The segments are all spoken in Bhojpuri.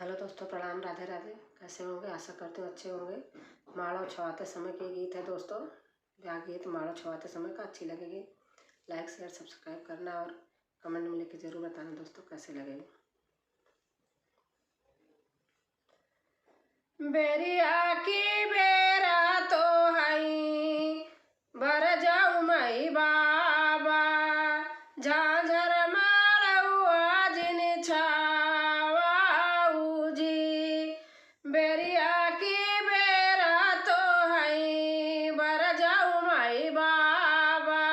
हेलो दोस्तों, प्रणाम, राधे राधे। कैसे होंगे? आशा करते हो अच्छे होंगे। माड़ो छवाते समय के गीत है दोस्तों। ब्याह गीत माड़ो छवाते समय का अच्छी लगेगी। लाइक शेयर सब्सक्राइब करना और कमेंट में लिख के जरूर बताना दोस्तों कैसे लगेगी। बेरिया की बेरा तो हई बर जाऊ मई बाबा झांझर मारौआ जिन छावाऊ जी। बेरिया की बेरा तो हई बर जाऊ मई बाबा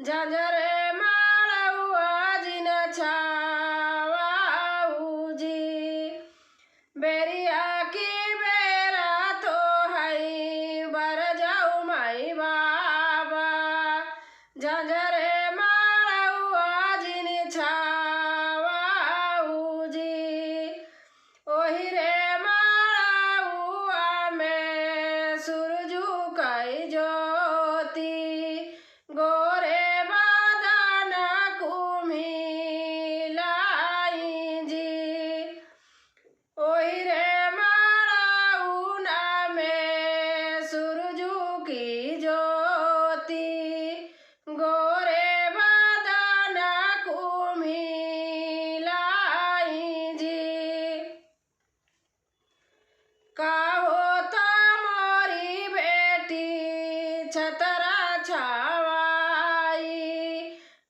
झांझर मारौआ जिन छावाऊ जी। बेरिया की बेरा तो हई बर जाऊ मई बाबा झांझरे मारौआ जिन छावाऊ जी। ओही रे मारौआ में सूरजू कई ज्योति गोरे बदन कुम्हिलाई जी। ओही रे मारौना में सूरजू की ज्योति गोरे बदन कुम्हिलाई जी। काहो तो मोरी बेटी छतरा छावाई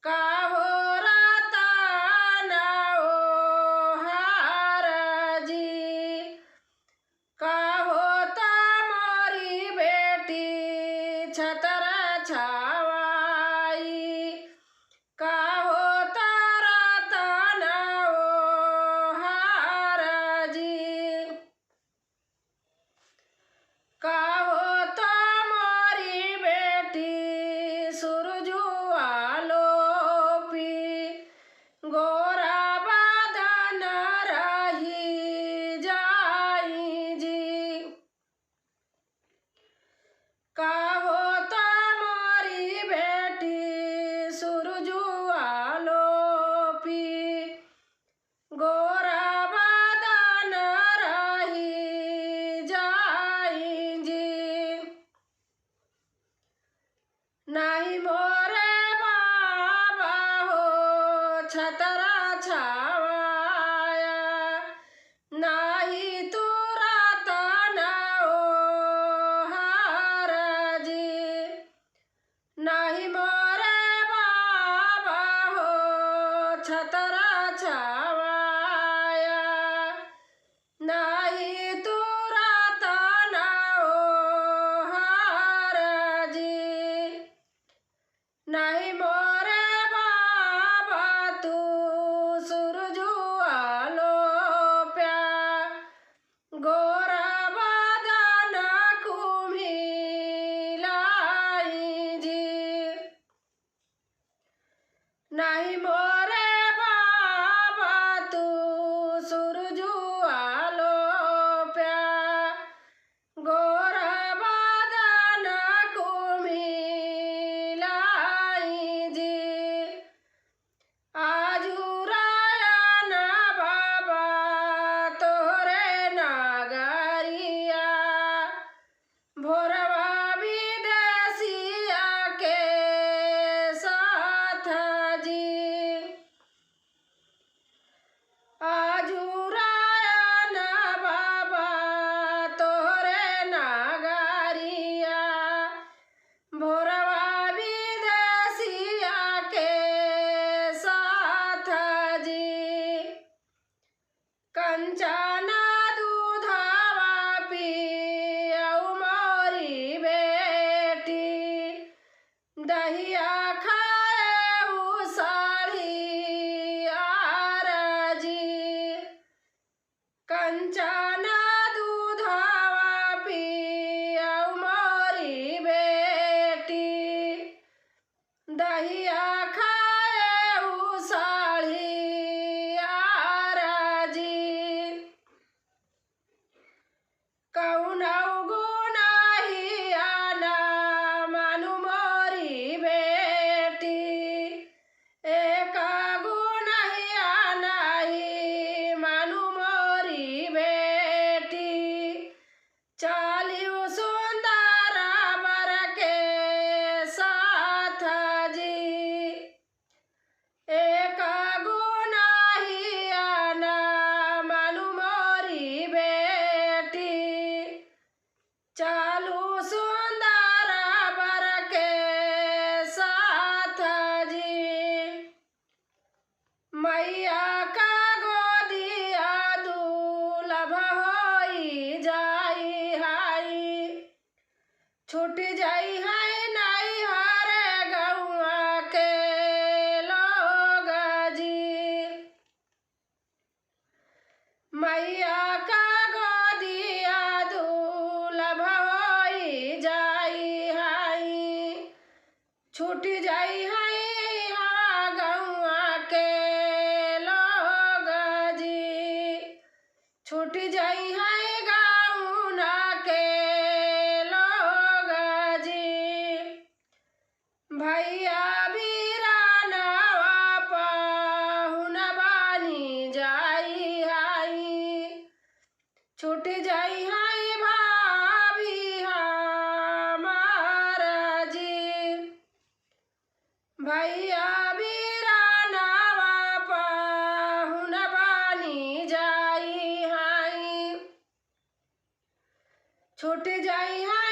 काहो रतन ओहार जी। काहो तो मोरी बेटी छतरा छावाई काहो तो रतन ओहार जी। काहो तो मोरी बेटी सूरजू आलोपी गोरा बदन रही जाई जी। काहो तो मोरी बेटी सूरजू आलोपी गोरा बदन रही जाई जी। नाही मोरे बाबा हो छतरा छावाया नाही तू रतन ओहार जी। नाही मोरे बाबा हो छतरा छावाया नाही तू रतन ओहार जी। नाही मोरे बाबा तू सूरजू आलोप्या गोरा बदन कुम्हिलाई जी। नाही मोरे बाबा तू सूरजू आलोप्या गोरा बदन कुम्हिलाई जी। आजू रायन बाबा तोरे नागरिया भोरवा विदेशिया के साथ जी। आजू रायन बाबा तोरे नागरिया भोरवा विदेशिया के साथ जी। कंचना दूधवा पियऊ मोरी बेटी दहिया खाएऊ साड़ी आर जी। कंचना दूधवा पियऊ मोरी बेटी दहिया खाएऊ साड़ी आर जी। छूट जाई है नाई हरे गौआ के लोग जी। मैया का गोदिया दुलभ होई जाई हाई। छूट जाई है गौआ के लोग जी। छूट जाई है गौना के लोग जी। भैया बीरानवा पाहुन बानी जाई हाई। छूट जाई है भाभी हमार जी। भैया बीरानवा पाहुन बानी जाई हाई। छूट जाई है